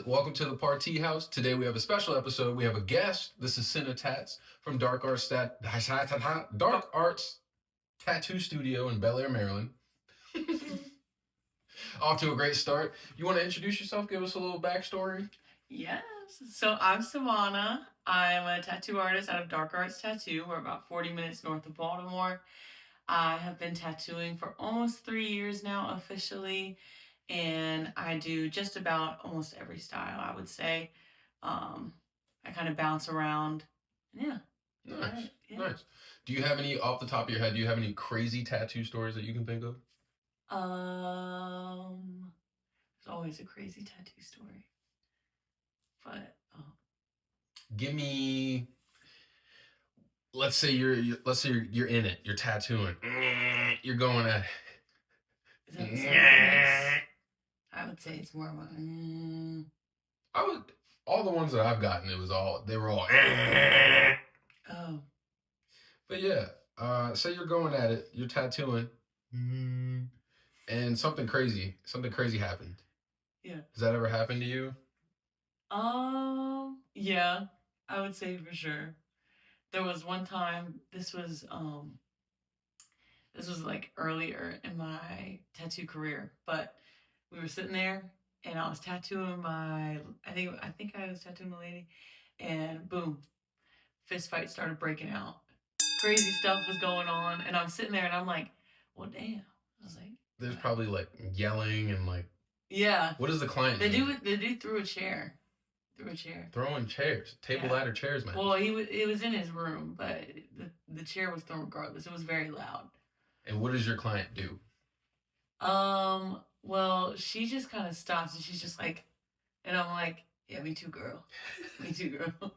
Welcome to the Party House. Today we have a special episode. We have a guest. This is Cinna Tats from Dark Arts Tattoo Studio in Bel Air, Maryland. Off to a great start. You want to introduce yourself? Give us a little backstory. Yes. So I'm Savannah. I'm a tattoo artist out of Dark Arts Tattoo. We're about 40 minutes north of Baltimore. I have been tattooing for almost 3 years now officially, and I do just about almost every style, I would say. I kind of bounce around. Yeah. Nice. Right, yeah. Nice. Do you have any, off the top of your head, do you have any crazy tattoo stories that you can think of? There's always a crazy tattoo story. But Give me, let's say you're in it. You're tattooing. You're going at. Is that nice? I would say it's more of a. All the ones that I've gotten, they were all. Oh. But yeah, say you're going at it. You're tattooing, and something crazy happened. Yeah. Has that ever happened to you? Yeah, I would say for sure. There was one time, this was like earlier in my tattoo career, but we were sitting there and I was tattooing I think I was tattooing a lady, and boom, fist fight started breaking out. Crazy stuff was going on, and I'm sitting there and I'm like, well, damn. I was like, there's probably like yelling and like. Yeah. What does the client do? The dude threw a chair. Throwing chairs, ladder chairs, man. Well, it was in his room, but the chair was thrown regardless. It was very loud. And what does your client do? Well, she just kind of stops and she's just like, and I'm like, yeah, me too, girl. Me too, girl.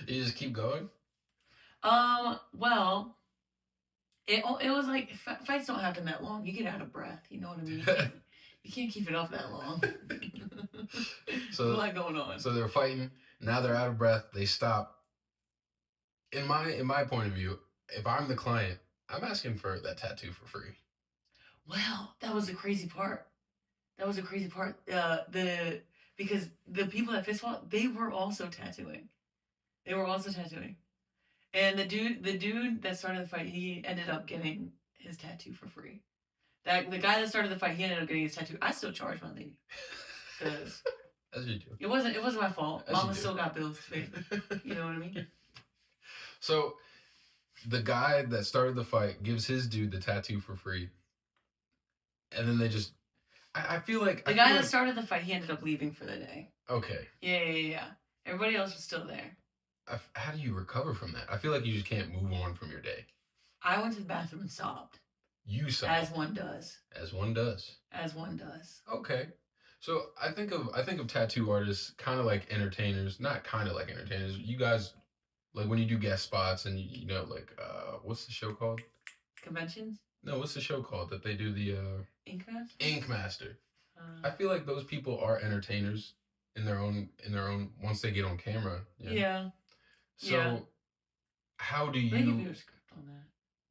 You just keep going? Well, it was like, fights don't happen that long. You get out of breath, you know what I mean? You can't keep it up that long. So there's a lot going on. So they're fighting. Now they're out of breath. They stop. In my point of view, if I'm the client, I'm asking for that tattoo for free. Well, that was the crazy part. Because the people at fist fought, they were also tattooing. And the dude that started the fight, he ended up getting his tattoo for free. The guy that started the fight, he ended up getting his tattoo. I still charge my lady, because as you do. It wasn't my fault. Mama still got bills to pay. You know what I mean? So, the guy that started the fight gives his dude the tattoo for free, and then they just. I feel like the guy that started the fight, he ended up leaving for the day. Okay. Yeah. Everybody else was still there. How do you recover from that? I feel like you just can't move on from your day. I went to the bathroom and sobbed. You sobbed. As one does. Okay. So I think of tattoo artists kind of like entertainers, not kind of like entertainers. You guys, like when you do guest spots and you know, like what's the show called? Conventions? No, what's the show called that they do the Ink Master? Ink Master. I feel like those people are entertainers in their own once they get on camera. Yeah. So how do you? They give you a script on that.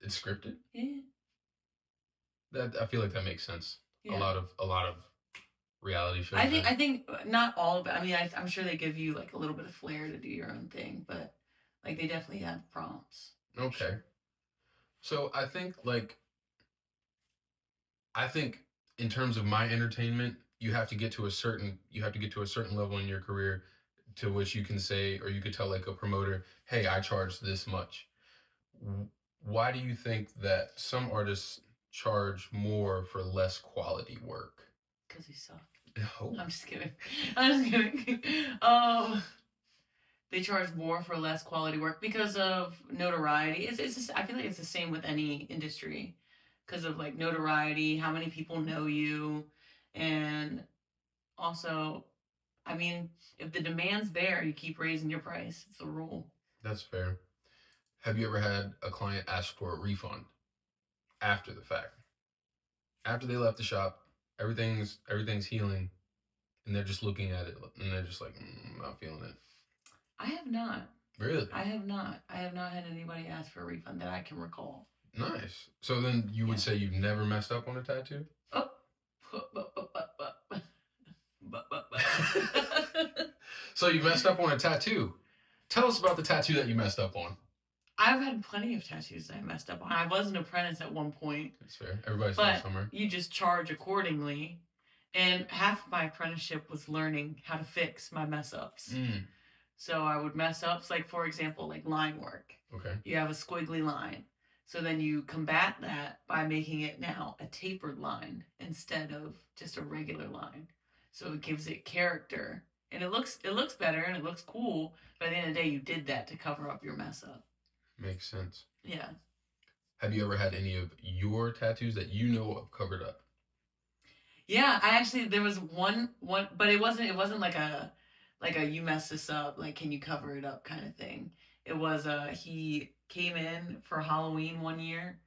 It's scripted? Yeah. I feel like that makes sense. Yeah. A lot of reality shows. I think not all of it. I mean, I'm sure they give you like a little bit of flair to do your own thing, but like they definitely have prompts. Okay. Sure. So I think in terms of my entertainment, you have to get to a certain level in your career to which you can say, or you could tell like a promoter, hey, I charge this much. Why do you think that some artists charge more for less quality work? Because they suck. No. I'm just kidding. They charge more for less quality work because of notoriety. It's just, I feel like it's the same with any industry, because of like notoriety, how many people know you, and also, I mean, if the demand's there, you keep raising your price. It's the rule. That's fair. Have you ever had a client ask for a refund after the fact? After they left the shop, everything's healing, and they're just looking at it, and they're just like, I'm not feeling it. I have not. Really? I have not had anybody ask for a refund that I can recall. Nice. So then you would say you've never messed up on a tattoo? So you messed up on a tattoo. Tell us about the tattoo that you messed up on. I've had plenty of tattoos that I messed up on. I was an apprentice at one point. That's fair. Everybody but starts somewhere. You just charge accordingly. And half my apprenticeship was learning how to fix my mess ups. So I would mess ups, like for example, like line work. Okay. You have a squiggly line. So then you combat that by making it now a tapered line instead of just a regular line. So it gives it character. And it looks better and it looks cool. But at the end of the day, you did that to cover up your mess up. Makes sense. Yeah. Have you ever had any of your tattoos that you know of covered up? Yeah, I actually there was one, but it wasn't like a you mess this up, like can you cover it up kind of thing. It was he came in for Halloween one year,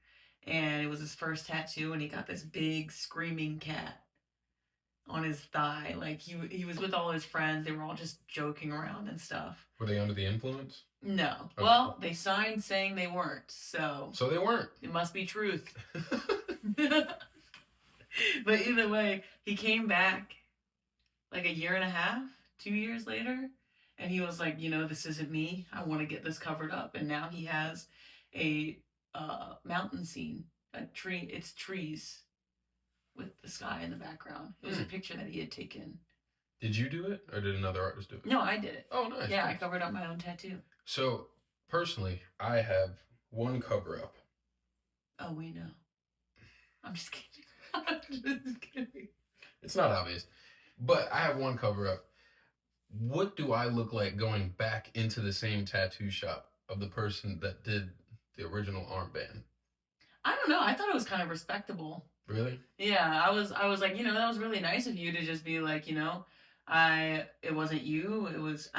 and it was his first tattoo, and he got this big screaming cat on his thigh. Like he was with all his friends, they were all just joking around and stuff. Were they under the influence? No. Okay. Well, they signed saying they weren't, so they weren't. It must be truth. But either way, he came back like a year and a half, 2 years later, and he was like, this isn't me. I want to get this covered up. And now he has a mountain scene, a tree. It's trees with the sky in the background. It was a picture that he had taken. Did you do it, or did another artist do it? No, I did it. Oh, nice. Yeah, I covered up my own tattoo. So, personally, I have one cover-up. Oh, we know. I'm just kidding. I'm just kidding. It's not obvious. But I have one cover-up. What do I look like going back into the same tattoo shop of the person that did the original armband? I don't know. I thought it was kind of respectable. Really? Yeah, I was like, that was really nice of you to just be like, it wasn't you. It was,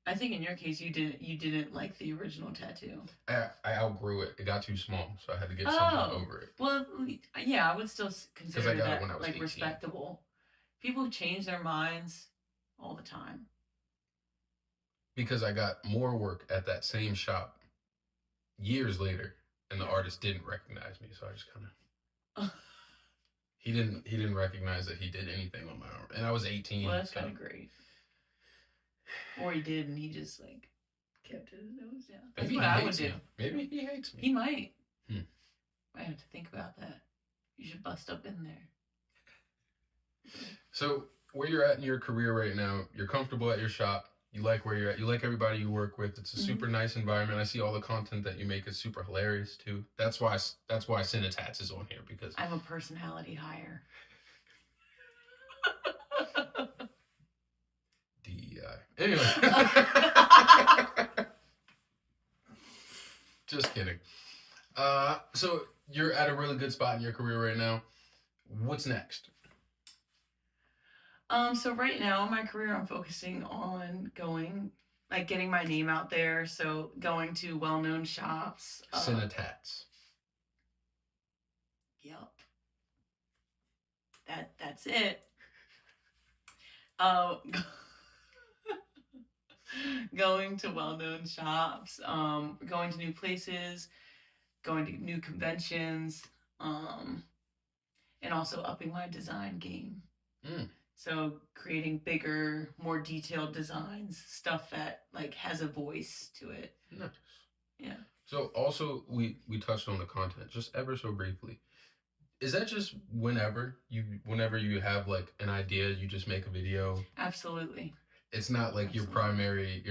I think in your case you didn't like the original tattoo. I outgrew it. It got too small, so I had to get something over it. Well, yeah, I would still consider I got that it when I was like 18. Respectable. People change their minds all the time. Because I got more work at that same shop years later, and the artist didn't recognize me, so I just kind of. He didn't recognize that he did anything on my arm, and I was 18. Well, that's kind of great. Or he did, and he just like kept his nose down. That's Maybe what I would do. Maybe he hates me. He might. Might have to think about that. You should bust up in there. So where you're at in your career right now, you're comfortable at your shop. You like where you're at. You like everybody you work with. It's a super nice environment. I see all the content that you make is super hilarious too. That's why Cinetats is on here, because I'm a personality hire. DEI. Anyway. Just kidding. So you're at a really good spot in your career right now. What's next? So right now in my career, I'm focusing on getting my name out there. So going to well-known shops. Cinetats. Yep. That's it. Going to well-known shops, going to new places, going to new conventions, and also upping my design game. So creating bigger, more detailed designs, stuff that like has a voice to it. Nice. Yeah. So also we touched on the content just ever so briefly. Is that just whenever you have like an idea, you just make a video? Absolutely. It's not like you're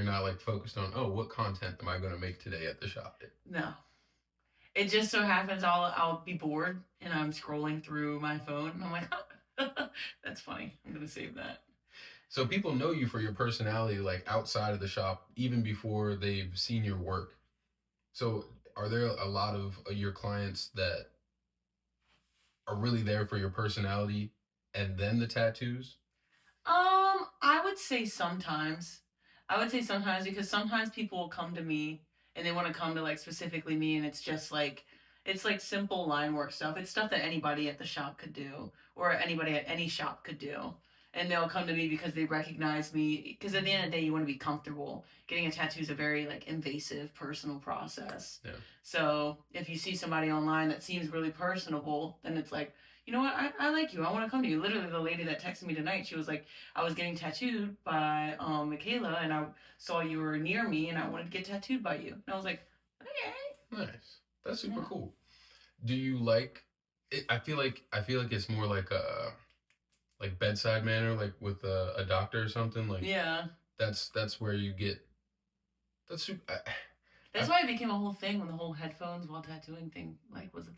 not like focused on, oh, what content am I going to make today at the shop? No. It just so happens I'll be bored and I'm scrolling through my phone and I'm like, that's funny. I'm going to save that. So people know you for your personality, like outside of the shop, even before they've seen your work. So are there a lot of your clients that are really there for your personality and then the tattoos? I would say sometimes. Because sometimes people will come to me and they want to come to like specifically me, and it's like simple line work stuff. It's stuff that anybody at the shop could do, or anybody at any shop could do. and they'll come to me because they recognize me. Because at the end of the day, you want to be comfortable. Getting a tattoo is a very like invasive, personal process. Yeah. So if you see somebody online that seems really personable, then it's like, you know what, I like you. I want to come to you. Literally, the lady that texted me tonight, she was like, I was getting tattooed by Michaela, and I saw you were near me, and I wanted to get tattooed by you. And I was like, okay. Nice. That's super cool. Do you like it? I feel like it's more like a bedside manner, like with a doctor or something. Like that's where you get. That's super. That's why it became a whole thing when the whole headphones while tattooing thing it was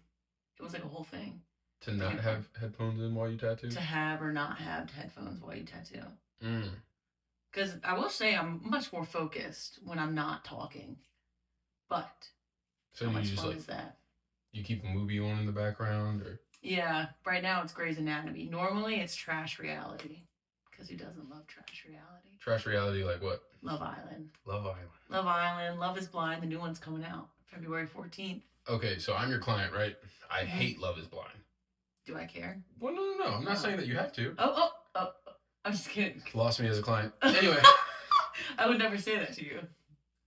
like a whole thing. To not have headphones in while you tattoo? To have or not have headphones while you tattoo. Mm. Because I will say I'm much more focused when I'm not talking. But so how much fun is that? You keep a movie on in the background, or? Yeah, right now it's Grey's Anatomy. Normally it's trash reality. Because who doesn't love trash reality? Trash reality like what? Love Island. Love Island. Love Island. Love is Blind. The new one's coming out February 14th. Okay, so I'm your client, right? I hate Love is Blind. Do I care? Well, no. I'm not saying that you have to. Oh. I'm just kidding. Lost me as a client. Anyway. I would never say that to you.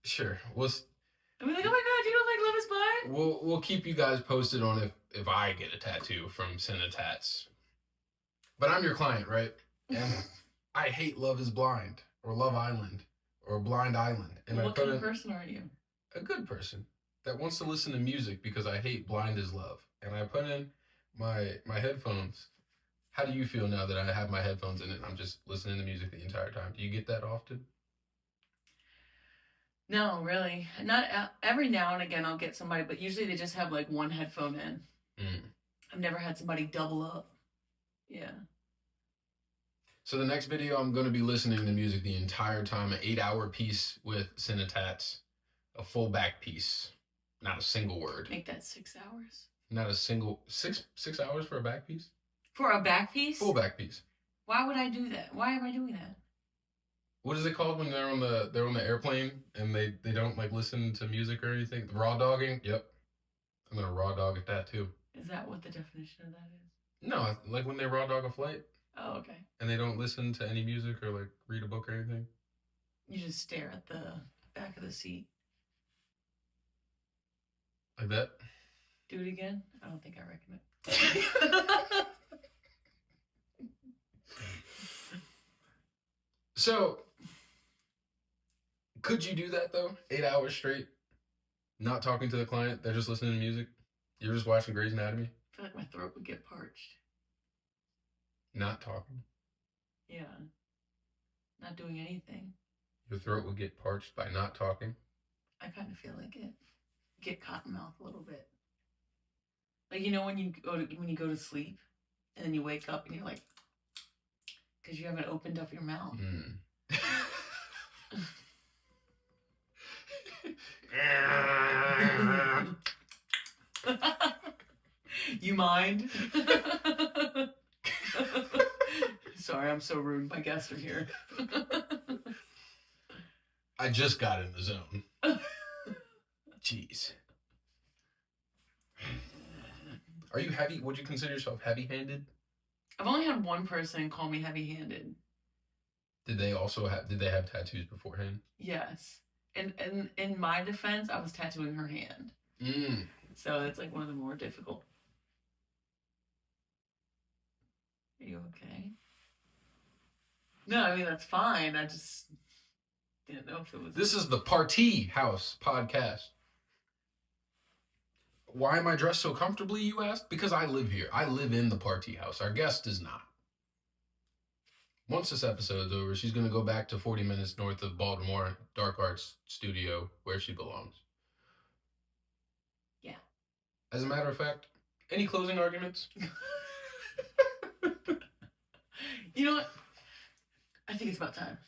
Sure. I'd be like, oh my god, you don't like Love is Blind? We'll keep you guys posted on if I get a tattoo from Cinetats. But I'm your client, right? And I hate Love is Blind or Love Island or Blind Island. And what kind of person are you? A good person that wants to listen to music because I hate Blind is Love. And I put in my headphones. How do you feel now that I have my headphones in it and I'm just listening to music the entire time? Do you get that often? No, really. Not every now and again I'll get somebody, but usually they just have like one headphone in. I've never had somebody double up. Yeah. So the next video, I'm going to be listening to music the entire time, an 8-hour piece with Cinetats, a full back piece, not a single word. Make that 6 hours. Not a single 6 hours for a back piece? For a back piece? Full back piece. Why would I do that? Why am I doing that? What is it called when they're on the airplane and they don't like listen to music or anything? Raw dogging? Yep. I'm gonna raw dog at that too. Is that what the definition of that is? No, like when they raw dog a flight. Oh, okay. And they don't listen to any music or like read a book or anything. You just stare at the back of the seat. Like that? Do it again? I don't think I recommend. So, could you do that though? 8 hours straight? Not talking to the client, they're just listening to music? You're just watching Grey's Anatomy? I feel like my throat would get parched. Not talking? Yeah. Not doing anything. Your throat would get parched by not talking? I kind of feel like it. Get cotton mouth a little bit. Like, you know when you go to sleep and then you wake up and you're like, because you haven't opened up your mouth. You mind? Sorry, I'm so rude. My guests are here. I just got in the zone. Jeez. Are you heavy? Would you consider yourself heavy-handed? I've only had one person call me heavy-handed. Did they have tattoos beforehand? Yes. And in my defense, I was tattooing her hand. So it's like one of the more difficult. Are you okay? No, I mean, that's fine. I just didn't know if it was... This is the Party House podcast. Why am I dressed so comfortably, you asked? Because I live here. I live in the Party House. Our guest does not. Once this episode's over, she's going to go back to 40 minutes north of Baltimore, Dark Arts Studio, where she belongs. Yeah. As a matter of fact, any closing arguments? You know what? I think it's about time.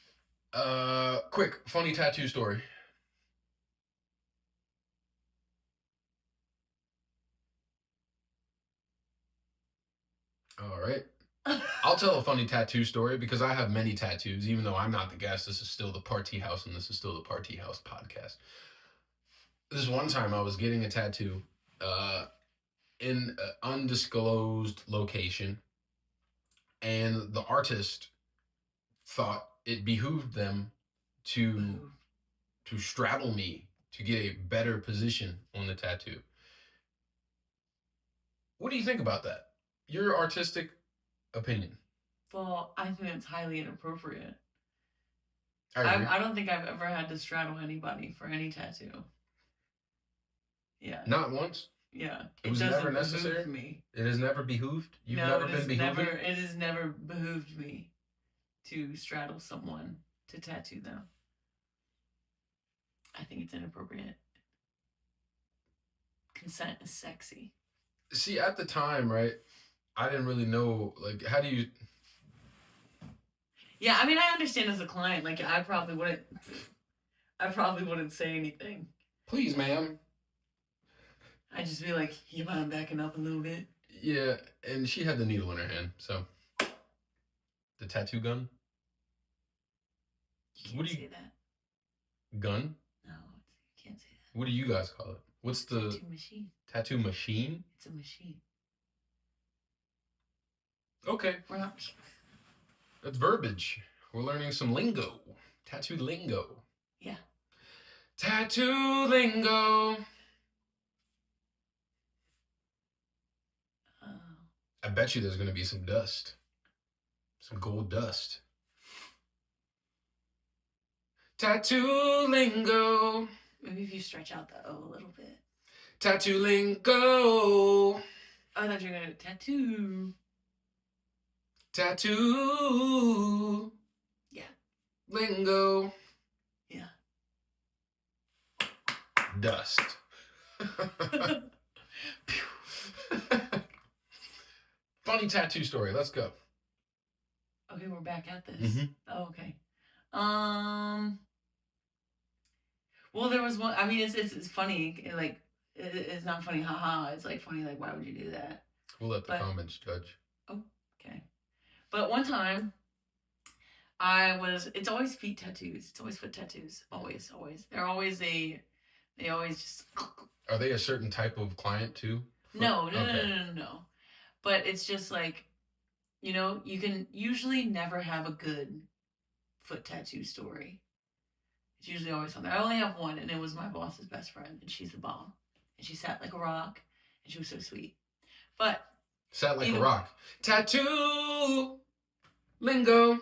Quick, funny tattoo story. All right. I'll tell a funny tattoo story because I have many tattoos. Even though I'm not the guest, this is still the Party House and this is still the Party House podcast. This one time I was getting a tattoo in an undisclosed location. And the artist thought it behooved them to straddle me to get a better position on the tattoo. What do you think about that? Your artistic opinion. Well, I think it's highly inappropriate. I agree. I don't think I've ever had to straddle anybody for any tattoo. Yeah. Not once. Yeah. It was never necessary. Me. It has never behooved. You've no, never been behooved. It has never behooved me to straddle someone to tattoo them. I think it's inappropriate. Consent is sexy. See, at the time, right? I didn't really know. Like, how do you? Yeah, I mean, I understand as a client. Like, I probably wouldn't say anything. Please, ma'am. I'd just be like, you mind backing up a little bit? Yeah, and she had the needle in her hand, so the tattoo gun. You can't say that. Gun? No, you can't say that. What do you guys call it? What's the tattoo machine? Tattoo machine? It's a machine. Okay. We're not. That's verbiage. We're learning some lingo. Tattoo lingo. Yeah. Tattoo lingo. I bet you there's going to be some dust. Some gold dust. Tattoo lingo. Maybe if you stretch out the O a little bit. Tattoo lingo. I thought you were going to tattoo. Tattoo. Yeah. Lingo. Yeah. Dust. Funny tattoo story. Let's go. Okay, we're back at this. Mm-hmm. Oh, okay. Well, there was one. I mean, it's funny. Like, it's not funny. Haha. It's like funny. Like, why would you do that? We'll let the comments judge. Oh, okay. But one time, it's always feet tattoos. It's always foot tattoos. Always, always. They always just. Are they a certain type of client too? No. But it's just like, you can usually never have a good foot tattoo story. It's usually always something. I only have one, and it was my boss's best friend, and she's the bomb. And she sat like a rock, and she was so sweet. But sat like a rock. Tattoo lingo.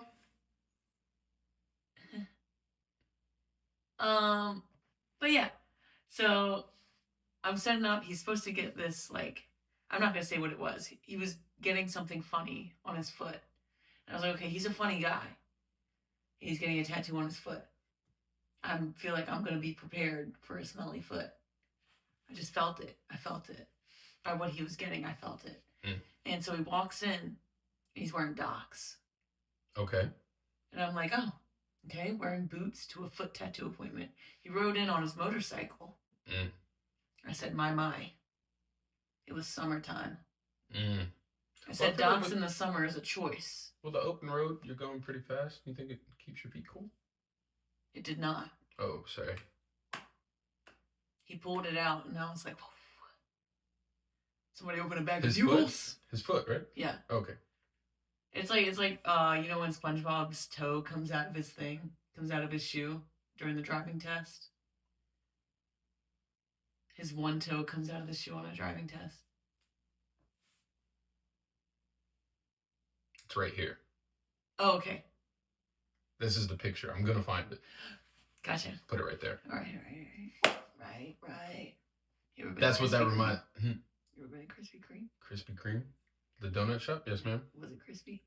But yeah. So I'm setting up. He's supposed to get this, like, I'm not gonna say what it was. He was getting something funny on his foot. And I was like, okay, he's a funny guy. He's getting a tattoo on his foot. I feel like I'm gonna be prepared for a smelly foot. I just felt it. I felt it. By what he was getting, I felt it. And so he walks in, and he's wearing Docs. Okay. And I'm like, oh, okay, wearing boots to a foot tattoo appointment. He rode in on his motorcycle. I said, my. It was summertime. I said, Docs in the summer is a choice. Well, the open road, you're going pretty fast. You think it keeps your feet cool? It did not. Oh, sorry. He pulled it out, and I was like, whoa. Somebody open a bag of bugles. His foot, right? Yeah. Okay. It's like when SpongeBob's toe comes out of his shoe during the driving test. His one toe comes out of the shoe on a driving test. It's right here. Oh, okay. This is the picture. I'm gonna find it. Gotcha. Put it right there. All right. That's what that reminds. You ever been to Krispy Kreme? Krispy Kreme? The donut shop? Yes, ma'am. Was it crispy?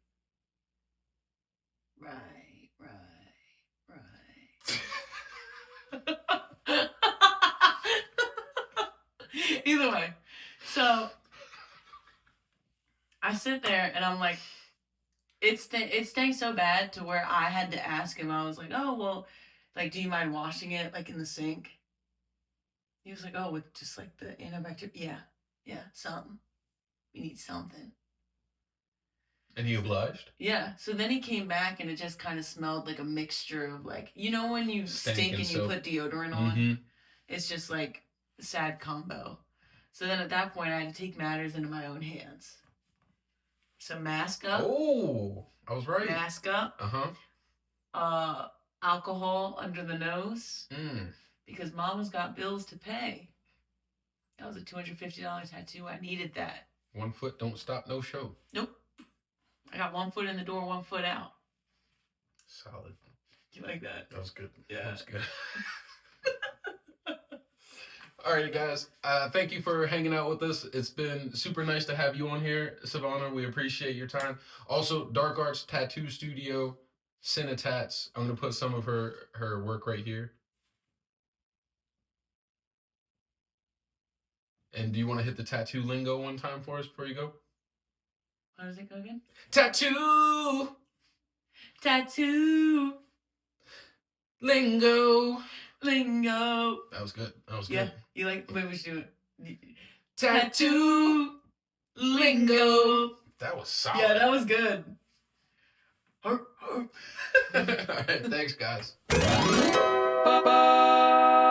Right. Either way. So I sit there and I'm like, it stank so bad to where I had to ask him. I was like, oh, well, like, do you mind washing it, like, in the sink? He was like, oh, with just, like, the antibacterial. Yeah, something. We need something. And he obliged? Yeah. So then he came back and it just kind of smelled like a mixture of, like, when you stink and you put deodorant on? Mm-hmm. It's just, like, a sad combo. So then at that point, I had to take matters into my own hands. So mask up. Oh, I was right. Mask up. Uh-huh. uh, alcohol under the nose Mm. because Mama's got bills to pay. That was a $250 tattoo. I needed that. 1 foot don't stop no show. Nope. I got 1 foot in the door, 1 foot out. Solid. You like that? That was good. Yeah. That was good. All right, guys. Thank you for hanging out with us. It's been super nice to have you on here, Savannah. We appreciate your time. Also, Dark Arts Tattoo Studio, Cinetats. I'm gonna put some of her work right here. And do you want to hit the tattoo lingo one time for us before you go? How does it go again? Tattoo Tattoo lingo. lingo. That was good. That was Yeah, good. you like? Maybe we should do it. Tattoo lingo. That was solid. Yeah, that was good. All right, thanks, guys. Bye.